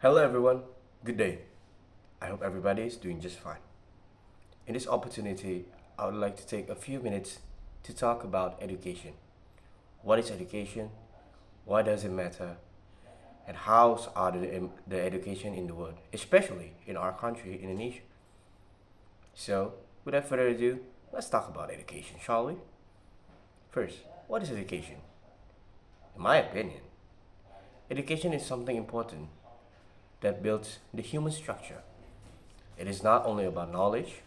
Hello everyone, good day. I hope everybody is doing just fine. In this opportunity, I would like to take a few minutes to talk about education. What is education? Why does it matter? And how are the education in the world, especially in our country, Indonesia? So, without further ado, let's talk about education, shall we? First, what is education? In my opinion, education is something important that builds the human structure. It is not only about knowledge,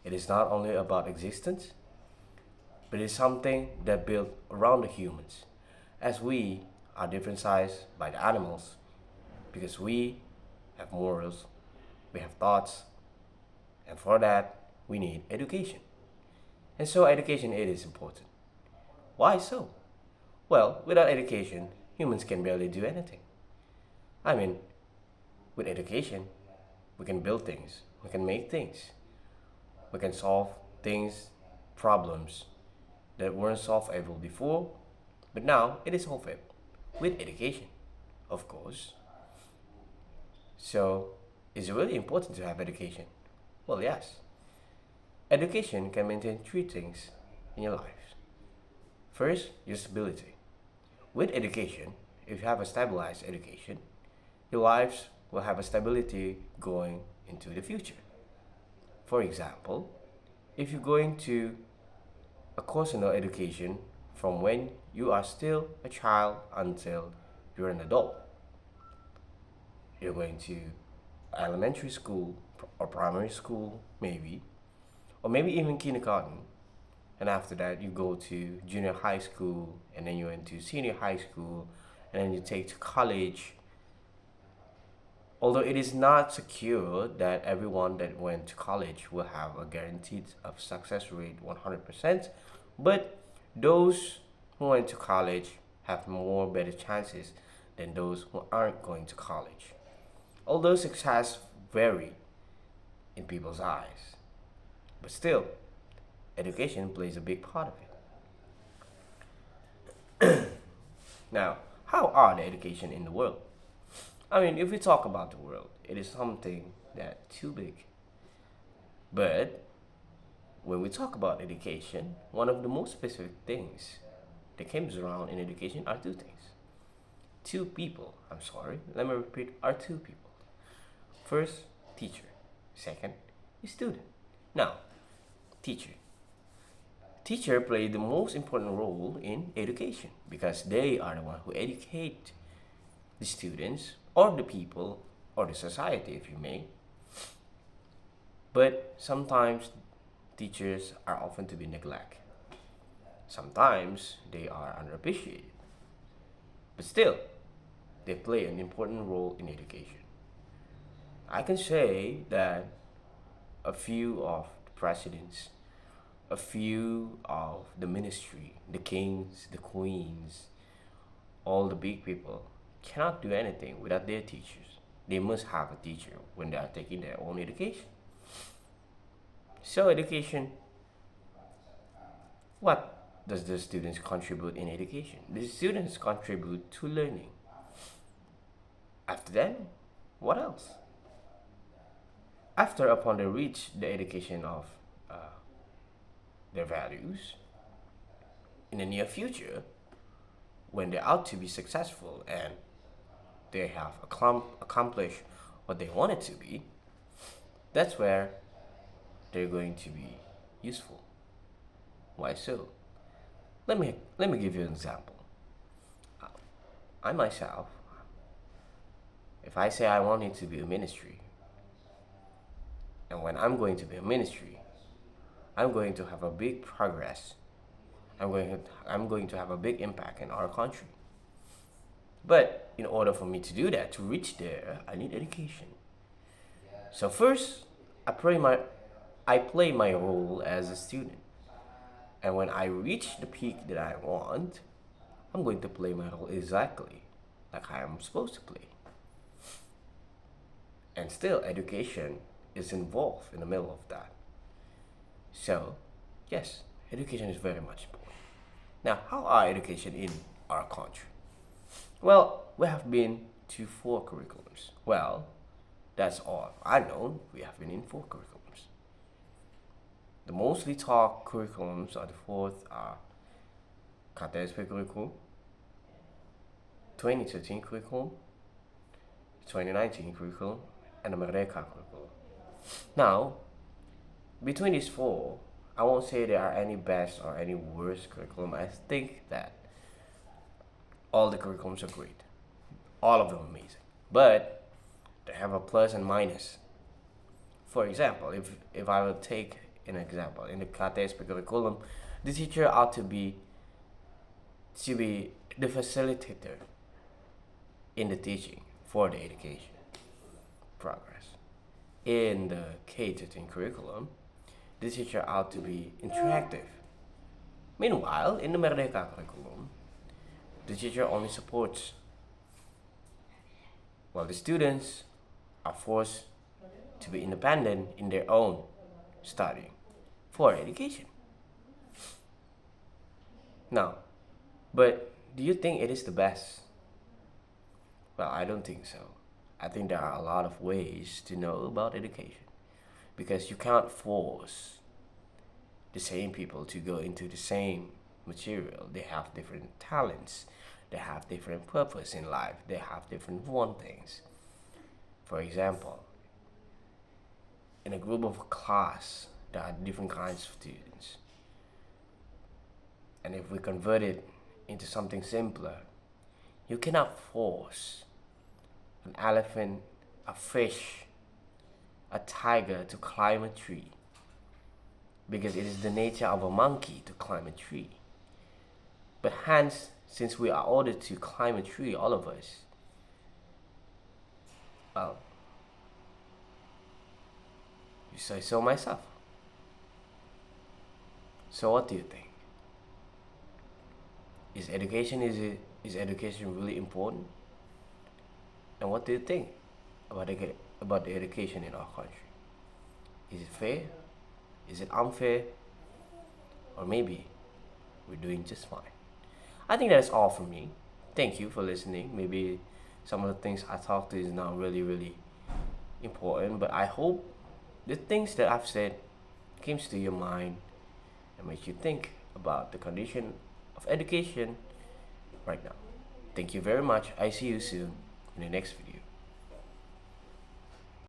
it is not only about existence, but it is something that built around the humans. As we are different sized by the animals, because we have morals, we have thoughts, and for that we need education. And so education it is important. Why so? Well, without education, humans can barely do anything. I mean, with education, we can build things, we can make things, we can solve things, problems that weren't solvable before, but now it is solvable with education, of course. So, is it really important to have education? Well, yes. Education can maintain three things in your life. First, your stability. With education, if you have a stabilized education, your lives will have a stability going into the future. For example, if you're going to a course education from when you are still a child until you're an adult, you're going to elementary school or primary school, maybe, or maybe even kindergarten. And after that, you go to junior high school, and then you went to senior high school, and then you take to college. Although it is not secure that everyone that went to college will have a guaranteed of success rate 100%, but those who went to college have more better chances than those who aren't going to college. Although success vary in people's eyes, but still, education plays a big part of it. Now, how are the education in the world? I mean, if we talk about the world, it is something that too big. But when we talk about education, one of the most specific things that comes around in education are two things. Two people, I'm sorry, let me repeat, are two people. First, teacher. Second, student. Now, teacher. Teacher play the most important role in education because they are the one who educate the students or the people or the society, if you may. But sometimes teachers are often to be neglected. Sometimes they are underappreciated. But still, they play an important role in education. I can say that a few of the presidents, a few of the ministry, the kings, the queens, all the big people cannot do anything without their teachers. They must have a teacher when they are taking their own education. So, education, what does the students contribute in education? The students contribute to learning. After that, what else? After upon they reach the education of uh, their values, in the near future, when they're out to be successful and they have accomplished what they wanted to be, that's where they're going to be useful. Why so? Let me give you an example. I myself, if I say I wanted to be a ministry, and when I'm going to be a ministry, I'm going to have a big progress. I'm going to have a big impact in our country. But in order for me to do that, to reach there, I need education. So first, I play my I play my role as a student. And when I reach the peak that I want, I'm going to play my role exactly like I am supposed to play. And still, education is involved in the middle of that. So, yes, education is very much important. Now, how are education in our country? Well, we have been to 4 curriculums. Well, that's all I know. We have been in 4 curriculums. The mostly taught curriculums are the fourth are KTSP curriculum, 2013 curriculum, 2019 curriculum, and the Merdeka curriculum. Now, between these four, I won't say there are any best or any worst curriculum. I think that all the curriculums are great. All of them amazing. But they have a plus and minus. For example, if I will take an example, in the KTSP curriculum, the teacher ought to be the facilitator in the teaching for the education progress. In the K-13 curriculum, the teacher ought to be interactive. Meanwhile, in the Merdeka curriculum, the teacher only supports, while the students are forced to be independent in their own studying for education. Now, but do you think it is the best? Well, I don't think so. I think there are a lot of ways to know about education because you can't force the same people to go into the same material. They have different talents, they have different purpose in life, they have different want things. For example, in a group of class, there are different kinds of students. And if we convert it into something simpler, you cannot force an elephant, a fish, a tiger to climb a tree because it is the nature of a monkey to climb a tree. But hence, since we are ordered to climb a tree, all of us, well, you say so myself. So what do you think? Is education really important? And what do you think about the education in our country? Is it fair? Is it unfair? Or maybe we're doing just fine. I think that's all from me. Thank you for listening. Maybe some of the things I talked to is not really important, but I hope the things that I've said comes to your mind and makes you think about the condition of education right now. Thank you very much. I see you soon in the next video.